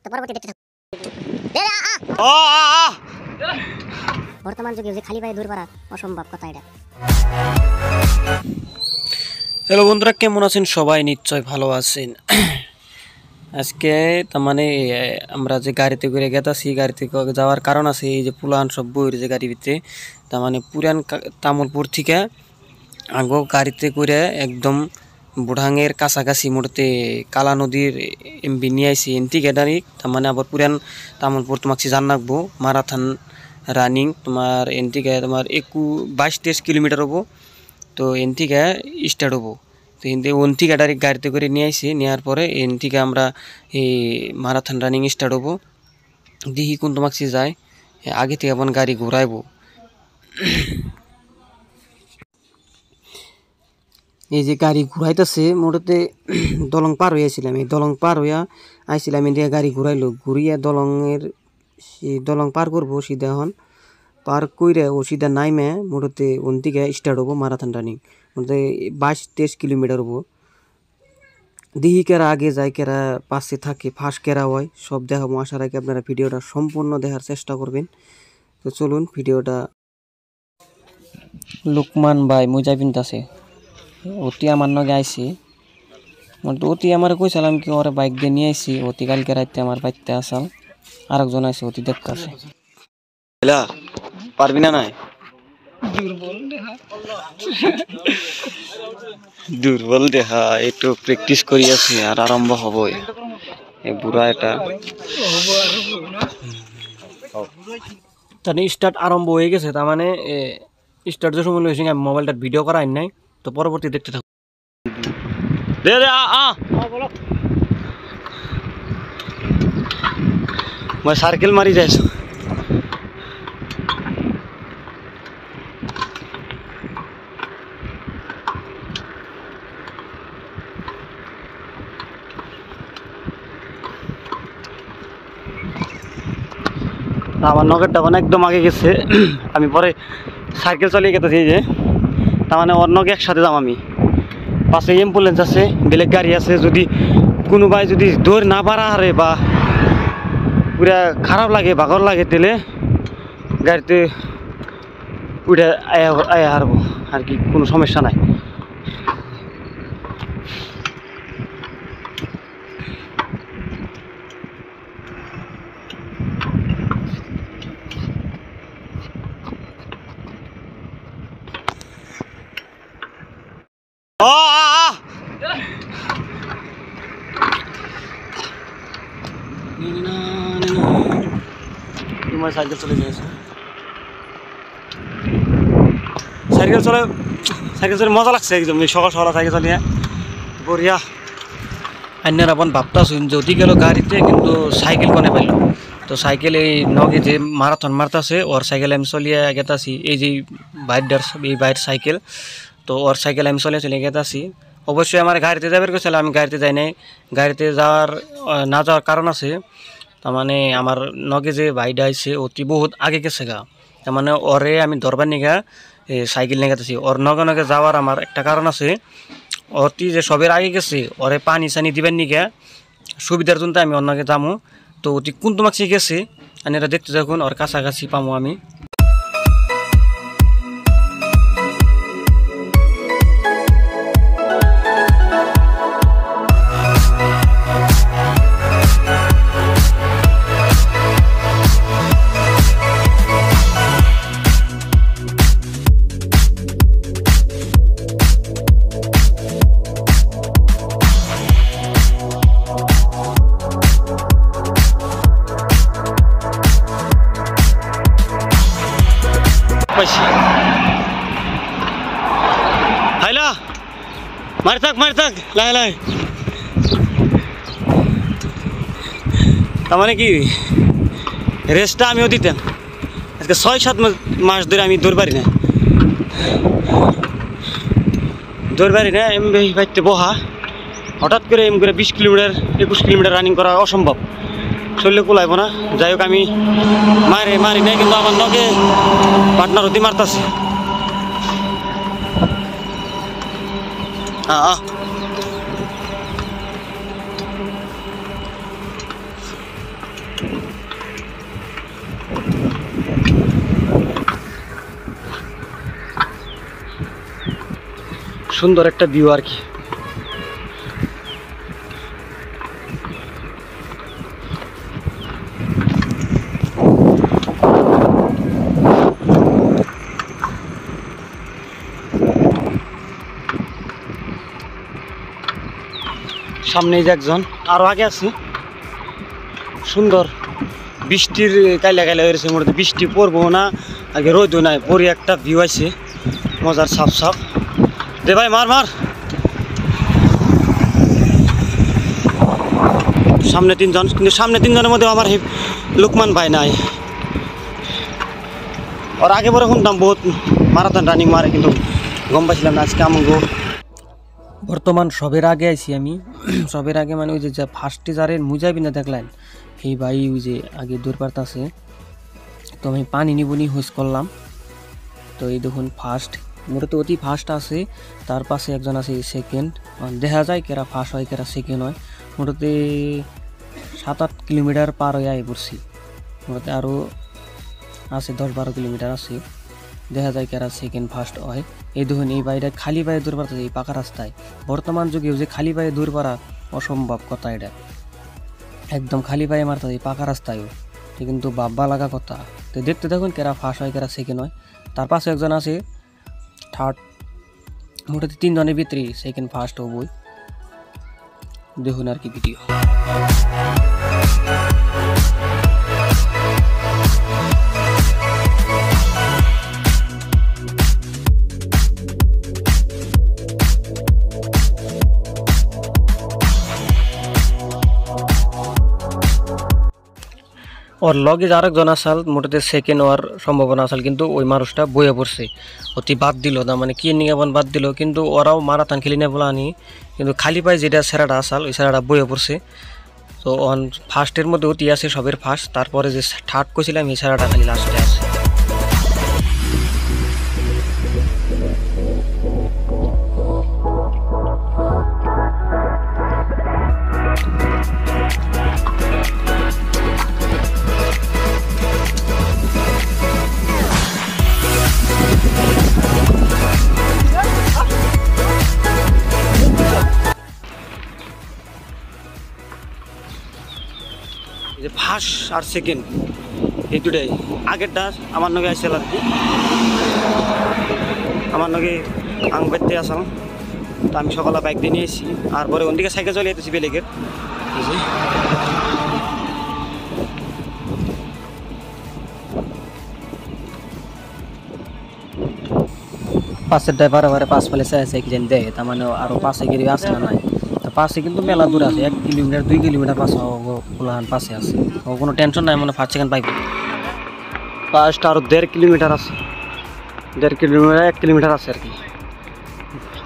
তো পরবর্তী দেখতে থাকুন। বর্তমান যুগে যে খালি পায়ে দূর করা অসম্ভব কথা এটা। হ্যালো বন্ধুরা, কেমন আছেন সবাই? নিশ্চয় ভালো আছেন। আজকে তার মানে আমরা যে গাড়িতে করে গেতাছি, গাড়িতে যাওয়ার কারণ আছে এই যে পুলান সব বইয়ের যে গাড়ি ভিতরে, তার মানে পুরান তামলপুর থেকে আগো গাড়িতে করে একদম বুড়াঙের কাছাকাছি মোড়তে কালা নদীর এমবি নিয়ে আইসি এনটি গ্যাডারিক। তার মানে আবার পুরান তামলপুর তোমাকে জান রাখবো মারাথন রানিং তোমার এনটি গে তোমার 22-23 কিলোমিটার হবো। তো এন থেকে স্টার্ট হবো। তো এনতে ওন থেকে গাড়িতে করে নিয়ে আসি, নেওয়ার পরে এন থেকে আমরা এই মারাথন রানিং স্টার্ট হবো। দেখি কোন তোমাকে যায়, আগে থেকে এখন গাড়ি ঘোরাইবো। এই যে গাড়ি ঘুরাইতেছে মোটাতে দলং পার হইয়াছিলাম, এই দলং পার হইয়া আইছিলাম, এদিকে গাড়ি ঘুরাইলো, ঘুরিয়া দলং পার করবো সিধা এখন পার কইরে ও সিধা নাইমে মোটাতে ওন থেকে স্টার্ট হবো মারাথন রানিং। মোটাতে 22-23 কিলোমিটার হবো। দিহি কেরা আগে যায়, কেরা পাশে থাকে, ফাঁস কেরা হয়, সব দেখাবো। আশা রাখি আপনারা ভিডিওটা সম্পূর্ণ দেখার চেষ্টা করবেন। তো চলুন ভিডিওটা। লুকমান ভাই মুজা পিনতাছে, অতি আমার নগে আইসি। অতি আমার কইসালাম কি ওরে বাইক দিয়ে নিয়ে আইসি, অতি কালকে রাইতে আমার বাইকতে আসাল, আরেকজন আইসি, অতি দেখতে আছে। পারবি না? নাই দুর্বল দেহা, একটু প্র্যাকটিস করি আছি আর আরম্ভ হবই। বুড়া এটা তাহলে স্টার্ট আরম্ভ হয়ে গেছে। তার মানে স্টার্ট যে সময় হয়েছে আমি মোবাইলটার ভিডিও করা নাই, তো পরবর্তী দেখতে থাকো। সার্কেল মারি যাইছ আমার নগরটা মানে একদম আগে গেছে। আমি পরে সাইকেল চালিয়ে গেতেছি যে, তার মানে ওর নগে একসাথে যাম আমি। পাশে অ্যাম্বুলেন্স আছে, বেলেগ গাড়ি আছে, যদি কোনোবাই যদি দৌড় না পারা হারে বা পুরা খারাপ লাগে বাগর লাগে তাহলে গাড়িতে উঠে আয়া হারবো আর কি, কোনো সমস্যা নাই। তোমার সাইকেল চলে যাইছে, সাইকেল চলে মজা লাগছে একদম। সকাল সকাল সাইকেল চালিয়ে বঢ়িয়া। আন্যার আপন ভাবতাছুন যদি গেল গাড়িতে, কিন্তু সাইকেল কোনে পাইল। তো সাইকেল এই নগে যে মারাথন মারতাছে ওর সাইকেল আমি চলিয়ে গেতাছি। এই যে বাইরের সাইকেল, তো ওর সাইকেল আমি চলে গেতাছি। অবশ্যই আমার গাড়িতে যাবার গেছিল, আমি গাড়িতে যাই নাই। গাড়িতে না যাওয়ার কারণ আছে, তার মানে আমার নগে যে ভাইডা আইছে অতি বহুত আগে গেছে গা। তার মানে ওরে আমি ধরবার নিগা সাইকেল নিয়ে গেতেছি। ওর নগে যাওয়ার আমার একটা কারণ আছে, অতি যে সবের আগে গেছে ওরে পানি সানি দিবার নিগা সুবিধার জন্য আমি অন্যকে যামো। তো অতি কোন তোমাকে গেছে আমি এটা দেখতে যখন ওর কাছাকাছি পামো আমি। হাইলা মারি থাক লাই তার মানে কি রেস্টটা আমিও দিতাম। আজকে 6-7 মাস ধরে আমি দৌড় পারি না এমনি বাইতে বহা। হঠাৎ করে এম করে 20 কিলোমিটার 21 কিলোমিটার রানিং করা অসম্ভব, শরীরে কুলাইব না। যাই হোক আমি মারি নাই, কিন্তু আমার নগে পার্টনার অতি মারতাছে। হ্যাঁ সুন্দর একটা ভিউ আর কি। সামনে যে একজন আরো আগে আছে, সুন্দর বৃষ্টির কাইলা কাইলা হয়েছে, মোটামুটি বৃষ্টি পড়বো না আগে রোদও নাই, পরে একটা ভিউ আছে মজার সাফ সাফ। দে ভাই মার মার। সামনে তিনজন, কিন্তু সামনে তিনজনের মধ্যে আমার লুকমান ভাই নাই। ওর আগে পরে শুনতাম বহুত মারাথন রানিং মারে, কিন্তু গম পাইছিলাম না আজকে আমাকে। বর্তমান সবের আগে আইছি আমি, সবের আগে মানে ওই যে ফার্স্টে যারে মুজাবি না দেখলেন এই ভাই ওই যে আগে দূরপাত আছে, তো আমি পানি নিবনি হুইস করলাম। তো এই দেখুন ফার্স্ট, মোটা তো অতি ফার্স্ট আছে, তার পাশে একজন আছে সেকেন্ড, দেখা যায় কেরা ফার্স্ট হয় কেরা সেকেন্ড হয়। মোটাতে 7-8 কিলোমিটার পার হয়ে আই পড়ছি, মোটাতে আরও আছে 10-12 কিলোমিটার আছে, দেখা যায় কেরা সেকেন্ড ফার্স্ট হয়। এই দেখুন এই বাইরে খালি পায়ে দূর পাড়া, এই পাকা রাস্তায় বর্তমান যুগে যে খালি পায়ে দূর পাড়া অসম্ভব কথা, এটা একদম খালি পায়ে মারতে এই পাকা রাস্তায়ও, কিন্তু বাব্বা লাগা কথা। তো দেখতে দেখুন কেরা ফার্স্ট হয় কেরা সেকেন্ড হয়। তার পাশে একজন আছে থার্ড, মোটামুটি 3 জনের ভিতরে সেকেন্ড ফার্স্ট হবই। দেখুন আর কি ভিডিও। ওর লগে আরেকজন আসাল, মোটাতে সেকেন্ড হওয়ার সম্ভাবনা আসাল, কিন্তু ওই মানুষটা বইয়ে পড়ছে, অতি বাদ দিল না, মানে কি নিয়ে বাদ দিল, কিন্তু ওরাও মারাথান খেলি না বলে আনি, কিন্তু খালি পায়ে যেটা সেরাটা আসাল ওই সেরাটা বইয়ে পড়ছে। তো অন ফার্স্টের মধ্যে অতি আছে সবের ফার্স্ট, তারপরে যে থার্ড করছিলাম এই সেরাটা খালি লাস্টে আছে। যে ফার্স্ট আর সেকেন্ড এই দুটাই, আগেরটা আমার নগে আসছিল আর কি, আমার নগে আং বেরতে আসাম। তো আমি সকালে বাইক দিয়ে নিয়ে এসেছি, আর পরে ওদিকে সাইকেল চলে যেতেছি বেলেগের। পাশের ড্রাইভার আবার পাঁচ ফেলে চাইছে কি জানি দেয়, তার মানে আরও পাশে গিয়ে আসে না নাই, পাশে কিন্তু মেলা দূর আছে, 1 কিলোমিটার 2 কিলোমিটার পাশে পাশে আছে, ও কোনো টেনশন নাই, মানে ফার্স্ট সেকেন্ড পাইব। ফার্স্ট আরও 1.5 কিলোমিটার আছে, 1.5 কিলোমিটার 1 কিলোমিটার আছে আর কি,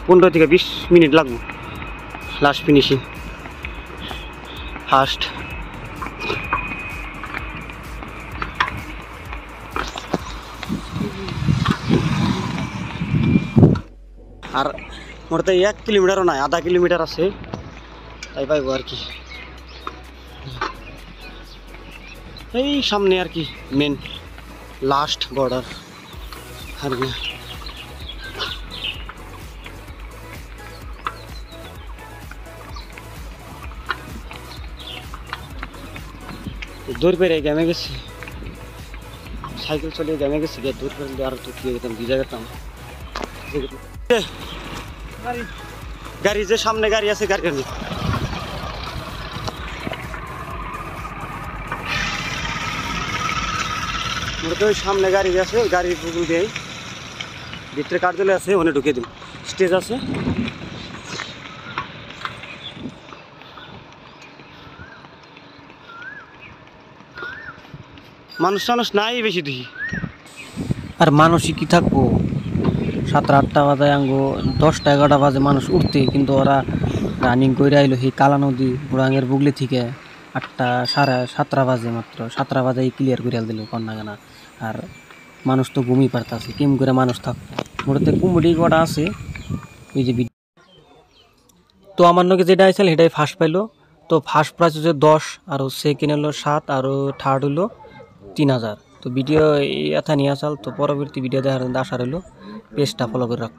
15 থেকে 20 মিনিট লাগবে লাস্ট ফিনিশিং ফার্স্ট। আর মোটাতে 1 কিলোমিটারও নাই, আধা কিলোমিটার আছে, তাই পাইব আর কি। এই সামনে আর কি মেন লাস্ট বর্ডার আর কি। দূর পেরে গ্যামে গেছি, সাইকেল চলিয়ে গ্যামে গেছি, গিয়ে দূর পেরে আর তো দিয়ে যেতাম, ভিজা যেতাম। গাড়ি যে সামনে গাড়ি আছে, গাড়ি গাড়ি সামনে গাড়ি আছে, গাড়ির পুকুর দিয়ে ভিতরে কার্যালয় আছে, ওখানে ঢুকে দিন, স্টেজ আছে। মানুষ টানুষ নাই বেশি দেখি, আর মানুষই কি থাকবো, 7-8টা বাজে আঙ্গো 10টা-11টা বাজে মানুষ উঠতে, কিন্তু ওরা রানিং করে আইলো সেই কালা নদী বুড়াঙ্গের বুগলি থেকে 8টা 7:30 বাজে, মাত্র 7টা বাজে ক্লিয়ার করে দিল কন্যা গানা। আর মানুষ তো ঘুমিয়ে পারতেছে, কেমন করে মানুষ থাকতো, মোটাতে কুমড়ি কটা আছে ওই যে। তো আমার নকে যেটা আইসাল সেটাই ফার্স্ট পাইলো, তো ফার্স্ট প্রাইজ হচ্ছে 10 আর সেকেন্ড হলো 7 আর থার্ড হলো 3000। তো ভিডিও এই এথা নিয়ে আসাল। তো পরবর্তী ভিডিও দেখার জন্য আশা রইল, পেজটা ফলো করে রাখ।